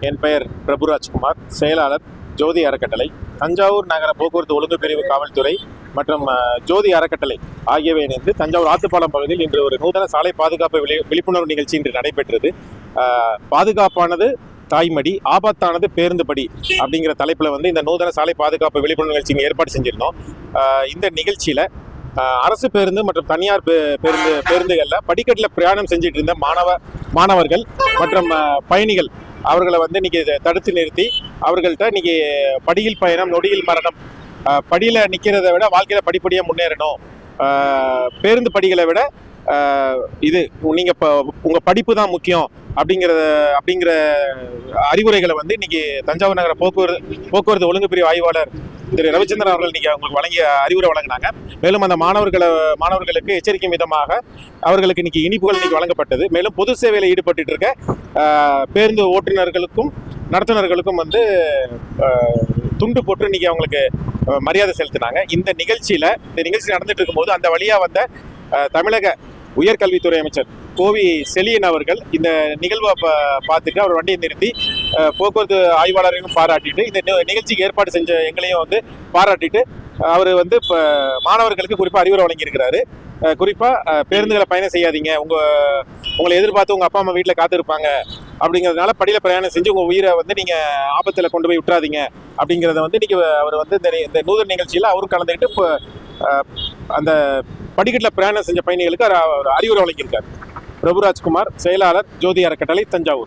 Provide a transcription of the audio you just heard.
என் பெயர் பிரபுராஜ்குமார், செயலாளர் ஜோதி அறக்கட்டளை. தஞ்சாவூர் நகர போக்குவரத்து ஒழுங்கு பிரிவு காவல்துறை மற்றும் ஜோதி அறக்கட்டளை ஆகியவை இணைந்து தஞ்சாவூர் ஆத்துப்பாலம் பகுதியில் இன்று ஒரு நூதன சாலை பாதுகாப்பு விழிப்புணர்வு நிகழ்ச்சி இன்று நடைபெற்றது. பாதுகாப்பானது தாய்மடி, ஆபத்தானது பேருந்து படி அப்படிங்கிற தலைப்பில் இந்த நூதன சாலை பாதுகாப்பு விழிப்புணர்வு நிகழ்ச்சி ஏற்பாடு செஞ்சிருந்தோம். இந்த நிகழ்ச்சியில் அரசு பேருந்து மற்றும் தனியார் பேருந்துகளில் படிக்கட்டில் பிரயாணம் செஞ்சுட்டு இருந்த மாணவர்கள் மற்றும் பயணிகள் அவர்களை இன்னைக்கு தடுத்து நிறுத்தி அவர்கள்ட்ட இன்னைக்கு படியில் பயணம் நொடியில் மரணம், படியில் நிற்கிறத விட வாழ்க்கையில் படிப்படியாக முன்னேறணும், பேருந்து படிகளை விட இது நீங்கள் இப்போ உங்கள் படிப்பு தான் முக்கியம் அப்படிங்கிற அறிவுரைகளை இன்னைக்கு தஞ்சாவூர் நகர போக்குவரத்து ஒழுங்கு பிரிவு ஆய்வாளர் திரு ரவிச்சந்திரன் அவர்கள் இன்னைக்கு அவங்களுக்கு வழங்கிய அறிவுரை வழங்கினாங்க. மேலும் அந்த மாணவர்களுக்கு எச்சரிக்கை விதமாக அவர்களுக்கு இன்னைக்கு இனிப்புகள் இன்னைக்கு வழங்கப்பட்டது. மேலும் பொது சேவையில் ஈடுபட்டு இருக்க பேருந்து ஓட்டுநர்களுக்கும் நடத்துனர்களுக்கும் துண்டு போட்டு இன்னைக்கு அவங்களுக்கு மரியாதை செலுத்தினாங்க. இந்த நிகழ்ச்சி நடந்துட்டு இருக்கும்போது அந்த வழியா வந்த தமிழக உயர்கல்வித்துறை அமைச்சர் கோவி செலியன் அவர்கள் இந்த நிகழ்வை பார்த்துட்டு அவர் வண்டியை நிறுத்தி போக்குவரத்து ஆய்வாளரையும் பாராட்டிட்டு இந்த நிகழ்ச்சிக்கு ஏற்பாடு செஞ்ச எங்களையும் பாராட்டிட்டு அவர் இப்போ மாணவர்களுக்கு குறிப்பாக அறிவுரை வழங்கியிருக்கிறாரு. குறிப்பாக பேருந்துகளை பயணம் செய்யாதீங்க, உங்களை எதிர்பார்த்து உங்கள் அப்பா அம்மா வீட்டில் காத்திருப்பாங்க அப்படிங்கிறதுனால படியில் பிரயாணம் செஞ்சு உங்கள் உயிரை நீங்கள் ஆபத்தில் கொண்டு போய் விட்டுறாதீங்க அப்படிங்கிறத இன்னைக்கு அவர் இந்த நூதன நிகழ்ச்சியில் அவரும் கலந்துக்கிட்டு இப்போ அந்த படிக்கட்டில் பிரயாணம் செஞ்ச பயணிகளுக்கு அறிவுரை வழங்கியிருக்கார். பிரபுராஜ்குமார், செயலாளர் ஜோதி அறக்கட்டளை, தஞ்சாவூர்.